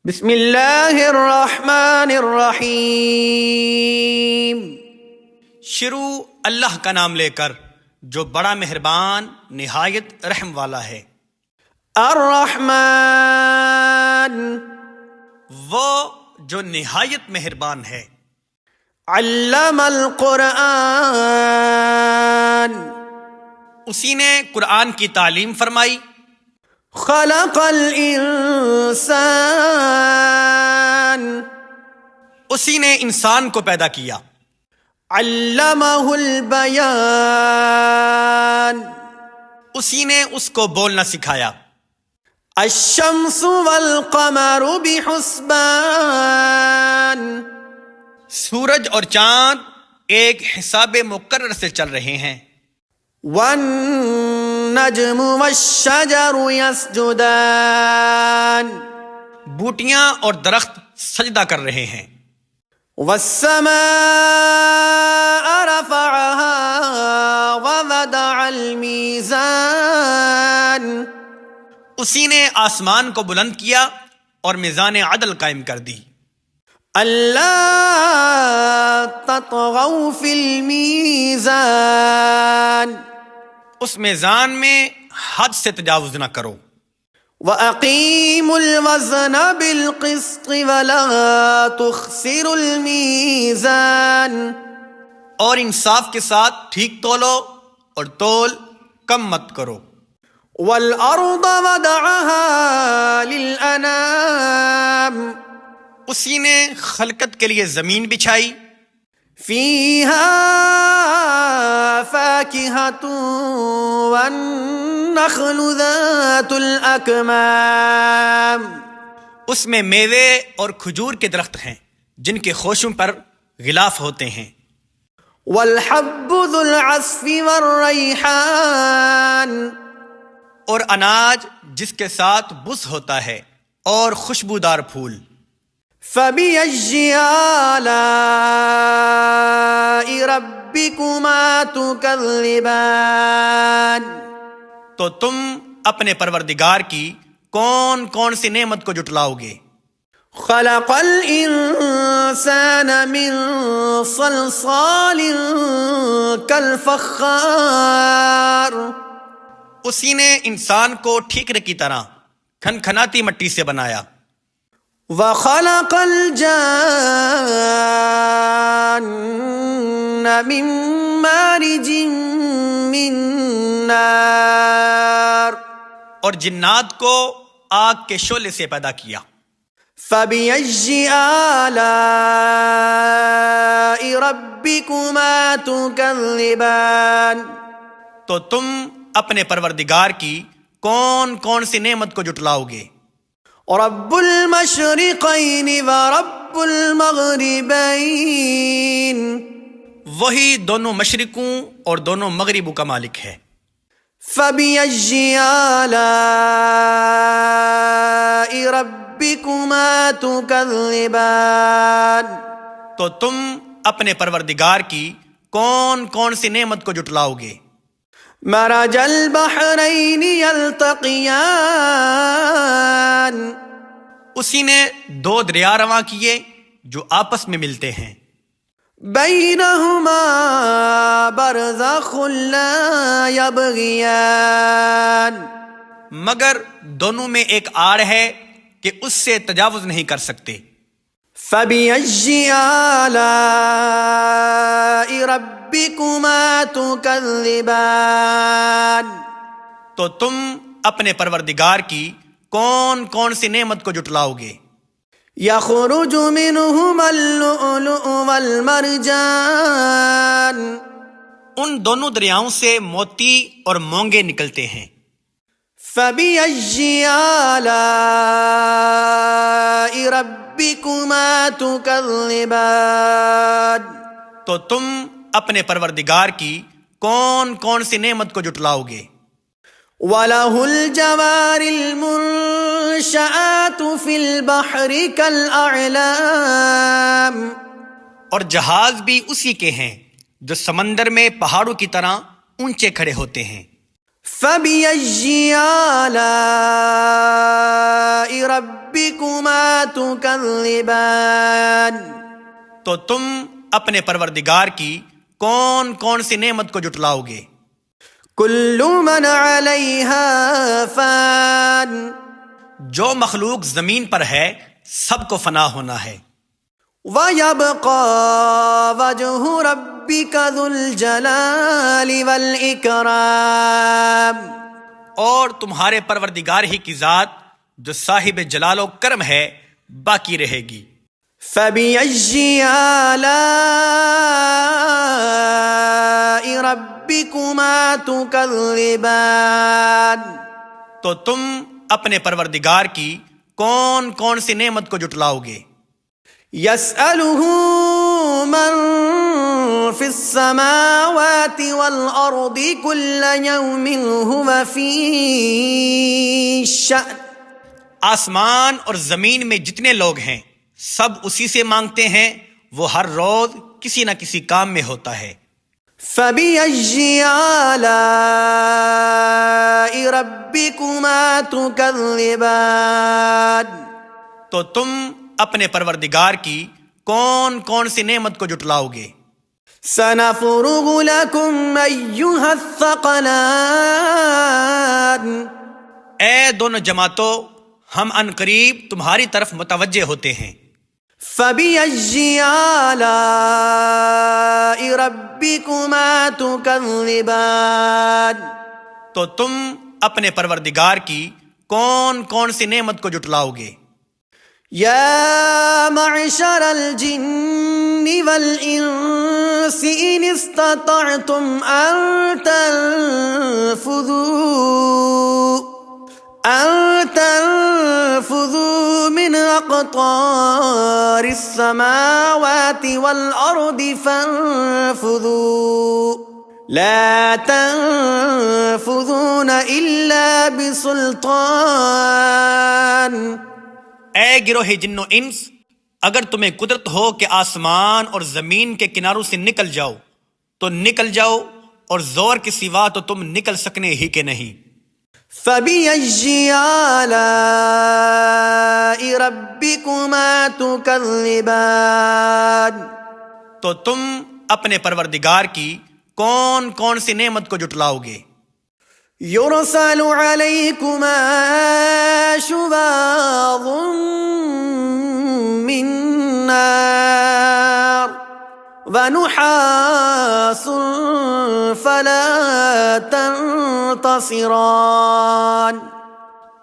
بسم اللہ الرحمن الرحیم۔ شروع اللہ کا نام لے کر جو بڑا مہربان نہایت رحم والا ہے۔ الرحمن، وہ جو نہایت مہربان ہے۔ علم القرآن، اسی نے قرآن کی تعلیم فرمائی۔ خلق الانسان، اسی نے انسان کو پیدا کیا۔ علمہ البیان، اسی نے اس کو بولنا سکھایا۔ الشمس والقمر بحسبان، سورج اور چاند ایک حساب مقرر سے چل رہے ہیں۔ والنجم والشجر يسجدان، بوٹیاں اور درخت سجدہ کر رہے ہیں۔ والسماء رفعها ووضع الميزان، اسی نے آسمان کو بلند کیا اور میزان عدل قائم کر دی۔ ألا تطغوا في الميزان، اس میزان میں حد سے تجاوز نہ کرو۔ وَأَقِيمُوا الْوَزْنَ بِالْقِسْطِ وَلَا تُخْسِرُوا الْمِيزَانَ، اور انصاف کے ساتھ ٹھیک تولو اور تول کم مت کرو۔ وَالْأَرْضَ وَضَعَهَا لِلْأَنَامِ، اسی نے خلقت کے لیے زمین بچھائی۔ فِيهَا فَاكِهَةٌ وَالنَّخْلُ ذَاتُ الْأَكْمَامِ، اس میں میوے اور کھجور کے درخت ہیں جن کے خوشوں پر غلاف ہوتے ہیں۔ وَالْحَبُّ ذُو الْعَصْفِ وَالرَّيْحَانِ، اور اناج جس کے ساتھ بس ہوتا ہے اور خوشبودار پھول۔ فَبِأَيِّ آلَاءِ رَبِّكُمَا تُكَذِّبَانِ، تو تم اپنے پروردگار کی کون کون سی نعمت کو جٹلاؤ گے؟ خَلَقَ الْإِنسَانَ مِنْ صَلْصَالٍ كَالْفَخَّارِ، اسی نے انسان کو ٹھیکرے کی طرح کھنکھناتی مٹی سے بنایا۔ وَخَلَقَ الْجَانَّ مِن مَّارِجٍ مِّن نَّارٍ، اور جنات کو آگ کے شعلے سے پیدا کیا۔ فَبِأَيِّ آلَاءِ رَبِّكُمَا تُكَذِّبَانِ، تو تم اپنے پروردگار کی کون کون سی نعمت کو جٹلاؤ گے؟ رب المشرقین ورب المغربین، وہی دونوں مشرقوں اور دونوں مغربوں کا مالک ہے۔ فَبِأَيِّ آلَاءِ رَبِّكُمَا تُكَذِّبَانِ، تو تم اپنے پروردگار کی کون کون سی نعمت کو جٹلاؤ گے؟ مرج البحرین یلتقیان، اسی نے دو دریا رواں کیے جو آپس میں ملتے ہیں۔ بینہما برزخ لا یبغیان، مگر دونوں میں ایک آڑ ہے کہ اس سے تجاوز نہیں کر سکتے۔ فَبِأَيِّ آلَاءِ رَبِّكُمَا تُكَذِّبَانِ، تو تم اپنے پروردگار کی کون کون سی نعمت کو جٹلاؤ گے؟ يَخْرُجُ مِنْهُمَا اللُّؤْلُؤُ وَالْمَرْجَانُ، ان دونوں دریاؤں سے موتی اور مونگے نکلتے ہیں۔ فَبِأَيِّ آلَاءِ رَبِّكُمَا تُكَذِّبَانِ، تو تم اپنے پروردگار کی کون کون سی نعمت کو جٹلاؤ گے؟ وَلَهُ الْجَوَارِ الْمُنشَآتُ فِي الْبَحْرِ كَالْأَعْلَامِ، اور جہاز بھی اسی کے ہیں جو سمندر میں پہاڑوں کی طرح اونچے کھڑے ہوتے ہیں۔ فَبِأَيِّ آلَاءِ رَبِّكُمَا ربكما تكذبان تو تم اپنے پروردگار کی کون کون سی نعمت کو جٹلاؤ گے؟ كل من عليها فان جو مخلوق زمین پر ہے سب کو فنا ہونا ہے، ويبقى وجه ربك ذو الجلال والإكرام اور تمہارے پروردگار ہی کی ذات جو صاحب جلال و کرم ہے باقی رہے گی۔ فبأي آلاء ربكما تكذبان تو تم اپنے پروردگار کی کون کون سی نعمت کو جٹلاؤ گے؟ يسأله من في السماوات والأرض كل يوم هو في شأن آسمان اور زمین میں جتنے لوگ ہیں سب اسی سے مانگتے ہیں، وہ ہر روز کسی نہ کسی کام میں ہوتا ہے۔ فبأي آلاء ربكما تكذبان تو تم اپنے پروردگار کی کون کون سی نعمت کو جٹلاؤ گے؟ سنفرغ لكم أيها الثقلان اے دونوں جماعتوں، ہم ان قریب تمہاری طرف متوجہ ہوتے ہیں۔ فبأي آلاء ربكما تكذبان تو تم اپنے پروردگار کی کون کون سی نعمت کو جٹلاؤ گے؟ يا معشر الجن والإنس إن استطعتم أن تنفذوا من أقطار السماوات والأرض فانفذوا لا تنفذون إلا بسلطان اے گروہ جن و انس، اگر تمہیں قدرت ہو کہ آسمان اور زمین کے کناروں سے نکل جاؤ تو نکل جاؤ، اور زور کے سوا تو تم نکل سکنے ہی کے نہیں۔ فبأي آلاء ربكما تكذبان تو تم اپنے پروردگار کی کون کون سی نعمت کو جٹلاؤ گے؟ يرسل عليكما شواظ من نار ونحاس فلا تنتصران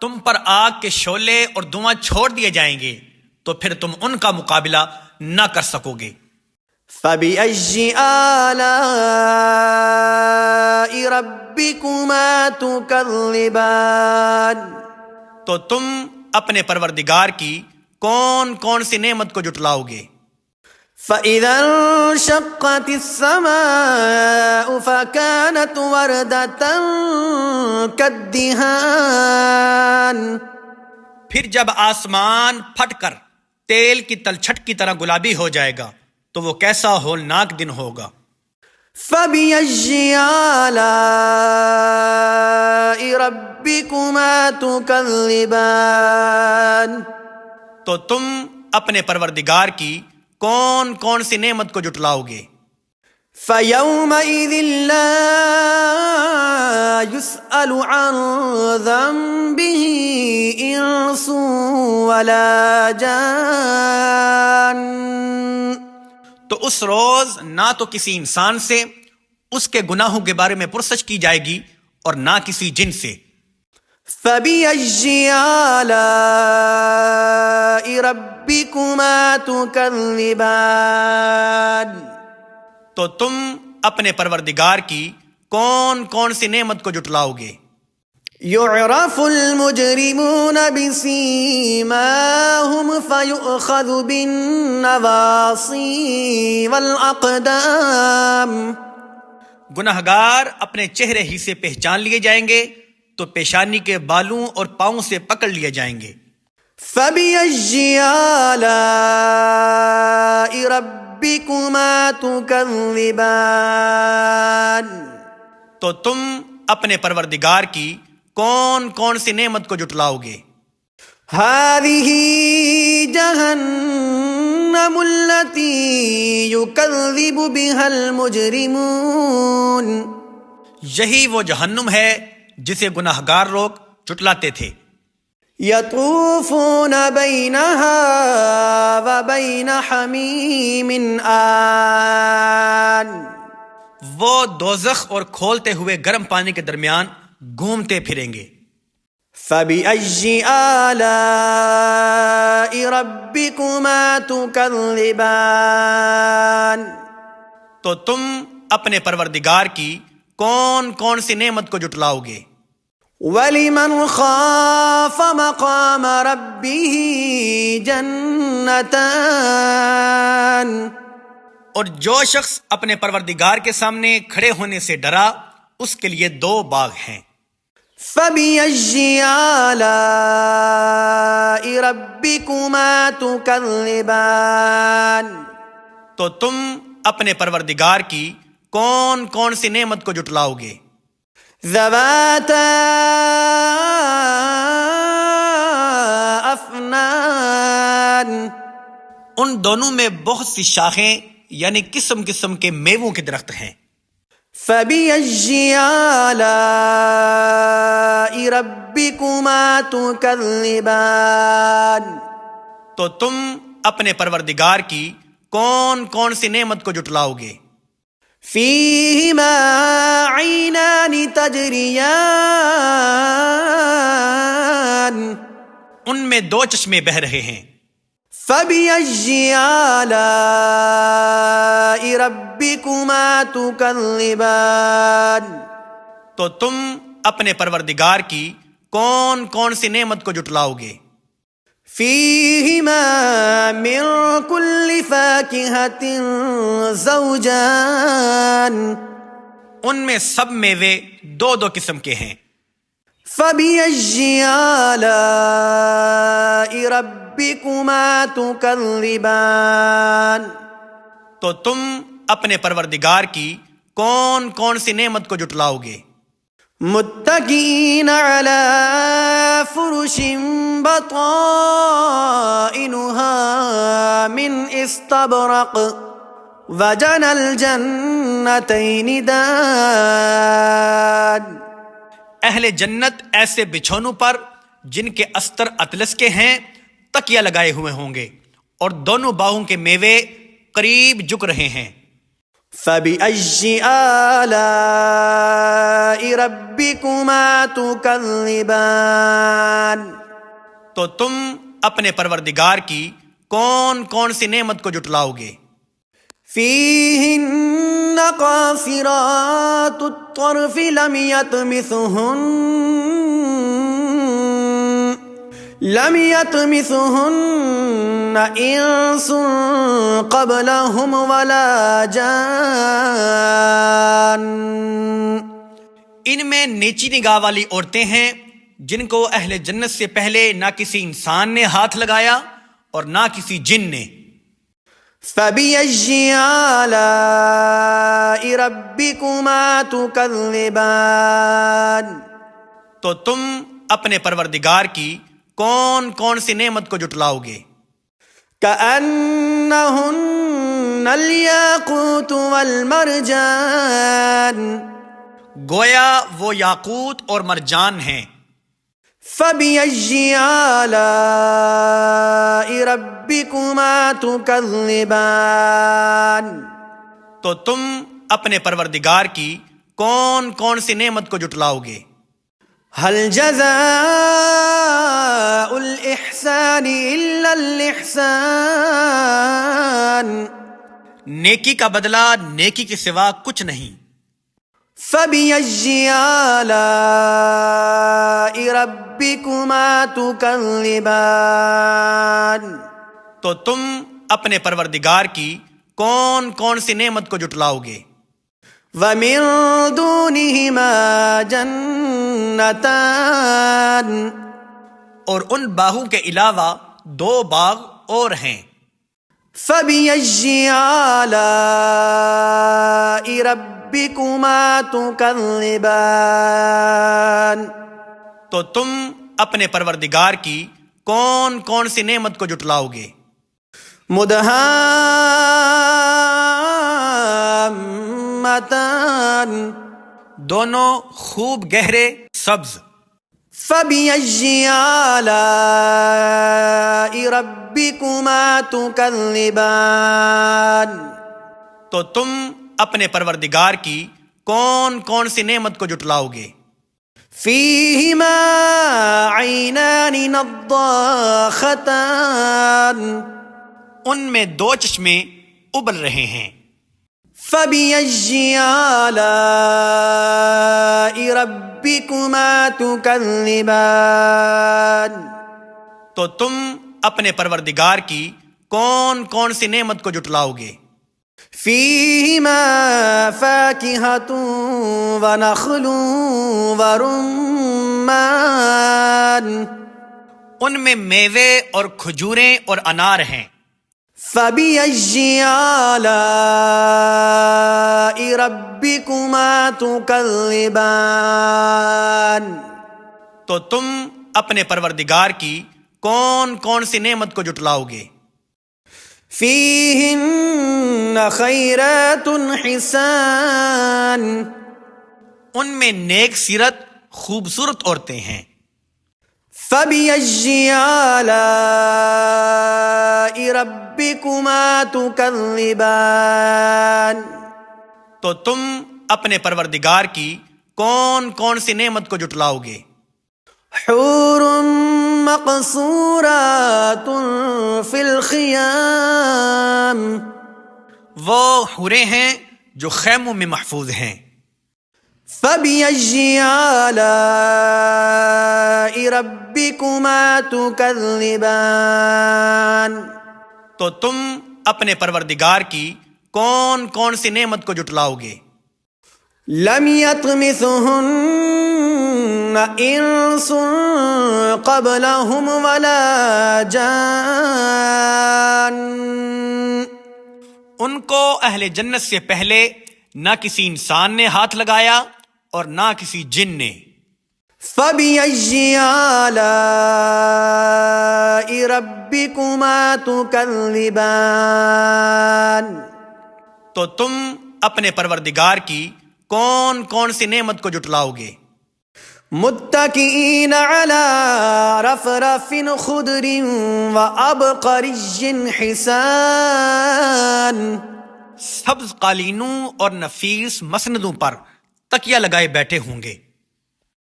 تم پر آگ کے شعلے اور دھواں چھوڑ دیے جائیں گے تو پھر تم ان کا مقابلہ نہ کر سکو گے۔ فبأي آلاء ربكما تكذبان تو تم اپنے پروردگار کی کون کون سی نعمت کو جٹلاؤ گے؟ فإذا انشقت السماء فكانت وردة كالدهان پھر جب آسمان پھٹ کر تیل کی تلچھٹ کی طرح گلابی ہو جائے گا تو وہ کیسا ہولناک دن ہوگا۔ فبأي آلاء ربكما تكذبان تو تم اپنے پروردگار کی کون کون سی نعمت کو جٹلاؤ گے؟ فيومئذ لا يسأل عن ذنبه إنس ولا جان تو اس روز نہ تو کسی انسان سے اس کے گناہوں کے بارے میں پرسش کی جائے گی اور نہ کسی جن سے۔ فبأي آلاء ربكما تكذبان تو تم اپنے پروردگار کی کون کون سی نعمت کو جٹلاؤ گے؟ يعرف المجرمون بسيماهم فيؤخذ بالنواصي والأقدام گناہگار اپنے چہرے ہی سے پہچان لیے جائیں گے تو پیشانی کے بالوں اور پاؤں سے پکڑ لیے جائیں گے۔ فبأي آلاء ربكما تكذبان تو تم اپنے پروردگار کی کون کون سی نعمت کو جٹلاؤ گے؟ هذه جهنم التي يكذب بها المجرمون یہی وہ جہنم ہے جسے گناہگار لوگ جھٹلاتے تھے. يطوفون بينها وبين حميم آن وہ دوزخ اور کھولتے ہوئے گرم پانی کے درمیان گھومتے پھریں گے. فبأي آلاء ربكما تكذبان تو تم اپنے پروردگار کی کون کون سی نعمت کو جھٹلاؤ گے. وَلِمَنْ خَافَ مَقَامَ رَبِّهِ جَنَّتَانِ اور جو شخص اپنے پروردگار کے سامنے کھڑے ہونے سے ڈرا اس کے لیے 2 باغ ہیں. فَبِأَيِّ آلَاءِ رَبِّكُمَا تُكَذِّبَانِ تو تم اپنے پروردگار کی کون کون سی نعمت کو جھٹلاؤ گے. ذَوَاتَا أَفْنَانٍ ان دونوں میں بہت سی شاخیں یعنی قسم قسم کے میووں کے درخت ہیں. فَبِأَيِّ آلَاءِ رَبِّكُمَا تُكَذِّبَانِ تو تم اپنے پروردگار کی کون کون سی نعمت کو جھٹلاؤ گے. فِيهِمَا عَيْنَانِ تَجْرِيَانِ ان میں 2 چشمے بہہ رہے ہیں. فَبِأَيِّ آلَاءِ رَبِّكُمَا تُكَذِّبَانِ تو تم اپنے پروردگار کی کون کون سی نعمت کو جھٹلاؤ گے. فِيهِمَا مِن كُلِّ فَاكِهَةٍ زَوْجَانِ ان میں سب میوے 2 قسم کے ہیں. فَبِأَيِّ آلَاءِ رَبِّكُمَا تُكَذِّبَانِ تو تم اپنے پروردگار کی کون کون سی نعمت کو جھٹلاؤ گے. متكئين على فرش بطائنها من استبرق وجنى الجنتين دان اہل جنت ایسے بچھونوں پر جن کے استر اطلس کے ہیں تکیہ لگائے ہوئے ہوں گے اور دونوں باہوں کے میوے قریب جھک رہے ہیں. فَبِأَيِّ آلَاءِ رَبِّكُمَا تُكَذِّبَانِ تو تم اپنے پروردگار کی کون کون سی نعمت کو جھٹلاؤ گے. فِيهِنَّ قَاصِرَاتُ الطَّرْفِ لَمْ يَطْمِثُهُنَّ إِنسٌ قَبْلَهُمْ وَلَا جَانٌّ ان میں نیچی نگاہ والی عورتیں ہیں جن کو اہل جنت سے پہلے نہ کسی انسان نے ہاتھ لگایا اور نہ کسی جن نے. فَبِأَيِّ آلَاءِ رَبِّكُمَا تُكَذِّبَانِ تو تم اپنے پروردگار کی کون کون سی نعمت کو جھٹلاؤ گے. كَأَنَّهُنَّ الْيَاقُوتُ وَالْمَرْجَانُ گویا وہ یاقوت اور مرجان ہیں. فَبِأَيِّ آلَاءِ رَبِّكُمَا تُكَذِّبَانِ تو تم اپنے پروردگار کی کون کون سی نعمت کو جھٹلاؤ گے. هل جزاء الإحسان إلا الإحسان نیکی کا بدلہ نیکی کے سوا کچھ نہیں. فَبِأَيِّ آلَاءِ رَبِّكُمَا تُكَذِّبَانِ تو تم اپنے پروردگار کی کون کون سی نعمت کو جھٹلاؤ گے. وَمِن دُونِهِمَا جَنَّتَانِ اور ان باہوں کے علاوہ 2 باغ اور ہیں. فَبِأَيِّ آلَاءِ رَبِّكُمَا تُكَذِّبَانِ تو تم اپنے پروردگار کی کون کون سی نعمت کو جٹلاؤ گے؟ مدہامتان دونوں خوب گہرے سبز۔ فبأي آلاء ربكما تكذبان تو تم اپنے پروردگار کی کون کون سی نعمت کو جٹلاؤ گے؟ فيهما عينان نضاختان ان میں دو چشمے ابل رہے ہیں۔ فبأي آلاء ربكما تكذبان تو تم اپنے پروردگار کی کون کون سی نعمت کو جٹلاؤ گے؟ فيهما فاكهة ونخل ورمان ان میں میوے اور کھجوریں اور انار ہیں۔ فبأي آلاء ربكما تكذبان تو تم اپنے پروردگار کی کون کون سی نعمت کو جٹلاؤ گے؟ فيهن خيرات حسان ان میں نیک سیرت خوبصورت عورتیں ہیں۔ فبأي آلاء ربكما تكذبان تو تم اپنے پروردگار کی کون کون سی نعمت کو جٹلاؤ گے؟ حور مقصورات في الخيام وہ حوریں ہیں جو خیموں میں محفوظ ہیں۔ فبأي آلاء ربكما تكذبان تو تم اپنے پروردگار کی کون کون سی نعمت کو جٹلاؤ گے؟ لم يطمثهن انس قبلهم ولا جان ان کو اہل جنت سے پہلے نہ کسی انسان نے ہاتھ لگایا اور نہ کسی جن نے۔ فبأي آلاء ربكما تكذبان تو تم اپنے پروردگار کی کون کون سی نعمت کو جٹلاؤ گے؟ متكئين على رفرف خضر وعبقري حسان سبز قالینوں اور نفیس مسندوں پر تکیہ لگائے بیٹھے ہوں گے۔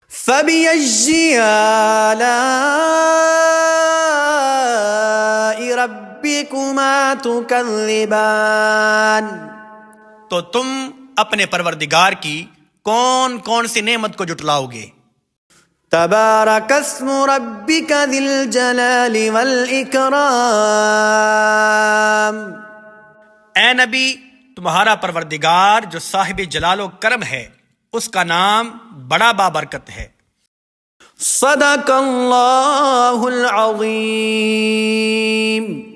فبأي آلاء ربكما تكذبان تو تم اپنے پروردگار کی کون کون سی نعمت کو جٹلاؤ گے؟ تبارك اسم ربك ذي الجلال والإكرام اے نبی، تمہارا پروردگار جو صاحب جلال و کرم ہے اس کا نام بڑا بابرکت ہے۔ صدق اللہ العظیم۔